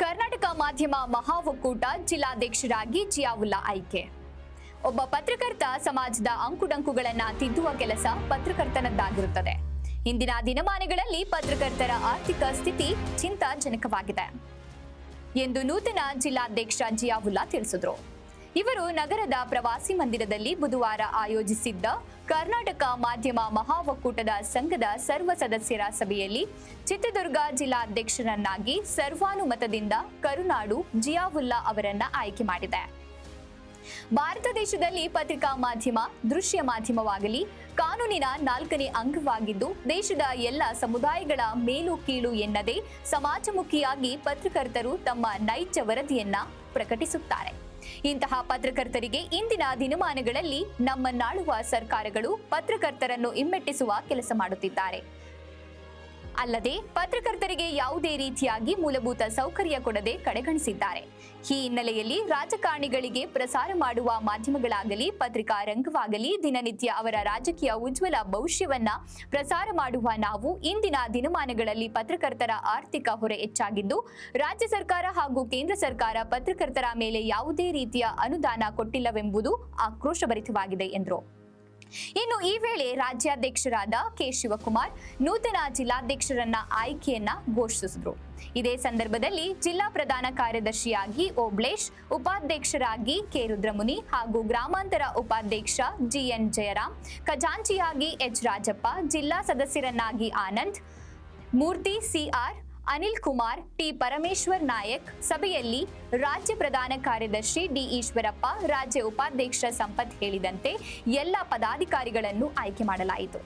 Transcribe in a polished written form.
ಕರ್ನಾಟಕ ಮಾಧ್ಯಮ ಮಹಾ ಒಕ್ಕೂಟ ಜಿಲ್ಲಾಧ್ಯಕ್ಷರಾಗಿ ಜಿಯಾವುಲ್ಲಾ ಆಯ್ಕೆ. ಒಬ್ಬ ಪತ್ರಕರ್ತ ಸಮಾಜದ ಅಂಕುಡಂಕುಗಳನ್ನ ತಿದ್ದುವ ಕೆಲಸ ಪತ್ರಕರ್ತನದ್ದಾಗಿರುತ್ತದೆ. ಇಂದಿನ ದಿನಮಾನಗಳಲ್ಲಿ ಪತ್ರಕರ್ತರ ಆರ್ಥಿಕ ಸ್ಥಿತಿ ಚಿಂತಾಜನಕವಾಗಿದೆ ಎಂದು ನೂತನ ಜಿಲ್ಲಾಧ್ಯಕ್ಷ ಜಿಯಾವುಲ್ಲಾ ತಿಳಿಸಿದರು. ಇವರು ನಗರದ ಪ್ರವಾಸಿ ಮಂದಿರದಲ್ಲಿ ಬುಧವಾರ ಆಯೋಜಿಸಿದ್ದ ಕರ್ನಾಟಕ ಮಾಧ್ಯಮ ಮಹಾ ಒಕ್ಕೂಟದ ಸಂಘದ ಸರ್ವ ಸದಸ್ಯರ ಸಭೆಯಲ್ಲಿ ಚಿತ್ರದುರ್ಗ ಜಿಲ್ಲಾಧ್ಯಕ್ಷರನ್ನಾಗಿ ಸರ್ವಾನುಮತದಿಂದ ಕರುನಾಡು ಜಿಯಾವುಲ್ಲಾ ಅವರನ್ನ ಆಯ್ಕೆ ಮಾಡಿದೆ. ಭಾರತ ದೇಶದಲ್ಲಿ ಪತ್ರಿಕಾ ಮಾಧ್ಯಮ ದೃಶ್ಯ ಮಾಧ್ಯಮವಾಗಲಿ ಕಾನೂನಿನ 4ನೇ ಅಂಗವಾಗಿದ್ದು, ದೇಶದ ಎಲ್ಲ ಸಮುದಾಯಗಳ ಮೇಲು ಕೀಳು ಎನ್ನದೇ ಸಮಾಜಮುಖಿಯಾಗಿ ಪತ್ರಕರ್ತರು ತಮ್ಮ ನೈಜ ವರದಿಯನ್ನ ಪ್ರಕಟಿಸುತ್ತಾರೆ. ಇಂತಹ ಪತ್ರಕರ್ತರಿಗೆ ಇಂದಿನ ದಿನಮಾನಗಳಲ್ಲಿ ನಮ್ಮನ್ನಾಳುವ ಸರ್ಕಾರಗಳು ಪತ್ರಕರ್ತರನ್ನು ಹಿಮ್ಮೆಟ್ಟಿಸುವ ಕೆಲಸ ಮಾಡುತ್ತಿದ್ದಾರೆ. ಅಲ್ಲದೆ ಪತ್ರಕರ್ತರಿಗೆ ಯಾವುದೇ ರೀತಿಯಾಗಿ ಮೂಲಭೂತ ಸೌಕರ್ಯ ಕೊಡದೆ ಕಡೆಗಣಿಸಿದ್ದಾರೆ. ಈ ಹಿನ್ನೆಲೆಯಲ್ಲಿ ರಾಜಕಾರಣಿಗಳಿಗೆ ಪ್ರಸಾರ ಮಾಡುವ ಮಾಧ್ಯಮಗಳಾಗಲಿ ಪತ್ರಿಕಾ ರಂಗವಾಗಲಿ ದಿನನಿತ್ಯ ಅವರ ರಾಜಕೀಯ ಉಜ್ವಲ ಭವಿಷ್ಯವನ್ನ ಪ್ರಸಾರ ಮಾಡುವ ನಾವು ಇಂದಿನ ದಿನಮಾನಗಳಲ್ಲಿ ಪತ್ರಕರ್ತರ ಆರ್ಥಿಕ ಹೊರೆ ಹೆಚ್ಚಾಗಿದ್ದು, ರಾಜ್ಯ ಸರ್ಕಾರ ಹಾಗೂ ಕೇಂದ್ರ ಸರ್ಕಾರ ಪತ್ರಕರ್ತರ ಮೇಲೆ ಯಾವುದೇ ರೀತಿಯ ಅನುದಾನ ಕೊಟ್ಟಿಲ್ಲವೆಂಬುದು ಆಕ್ರೋಶಭರಿತವಾಗಿದೆ ಎಂದರು. ಇನ್ನು ಈ ವೇಳೆ ರಾಜ್ಯಾಧ್ಯಕ್ಷರಾದ ಕೆ ಶಿವಕುಮಾರ್ ನೂತನ ಜಿಲ್ಲಾಧ್ಯಕ್ಷರನ್ನ ಆಯ್ಕೆಯನ್ನ ಘೋಷಿಸಿದರು. ಇದೇ ಸಂದರ್ಭದಲ್ಲಿ ಜಿಲ್ಲಾ ಪ್ರಧಾನ ಕಾರ್ಯದರ್ಶಿಯಾಗಿ ಓಬ್ಳೇಶ್, ಉಪಾಧ್ಯಕ್ಷರಾಗಿ ಕೆ ರುದ್ರಮುನಿ ಹಾಗೂ ಗ್ರಾಮಾಂತರ ಉಪಾಧ್ಯಕ್ಷ ಜಿಎನ್ ಜಯರಾಮ್, ಖಜಾಂಚಿಯಾಗಿ ಎಚ್ ರಾಜಪ್ಪ, ಜಿಲ್ಲಾ ಸದಸ್ಯರನ್ನಾಗಿ ಆನಂದ್, ಮೂರ್ತಿ ಸಿಆರ್, ಅನಿಲ್ ಕುಮಾರ್, ಟಿ ಪರಮೇಶ್ವರ್ ನಾಯಕ್, ಸಭೆಯಲ್ಲಿ ರಾಜ್ಯ ಪ್ರಧಾನ ಕಾರ್ಯದರ್ಶಿ ಡಿ ಈಶ್ವರಪ್ಪ, ರಾಜ್ಯ ಉಪಾಧ್ಯಕ್ಷ ಸಂಪತ್ ಹೇಳಿದಂತೆ ಎಲ್ಲ ಪದಾಧಿಕಾರಿಗಳನ್ನು ಆಯ್ಕೆ ಮಾಡಲಾಯಿತು.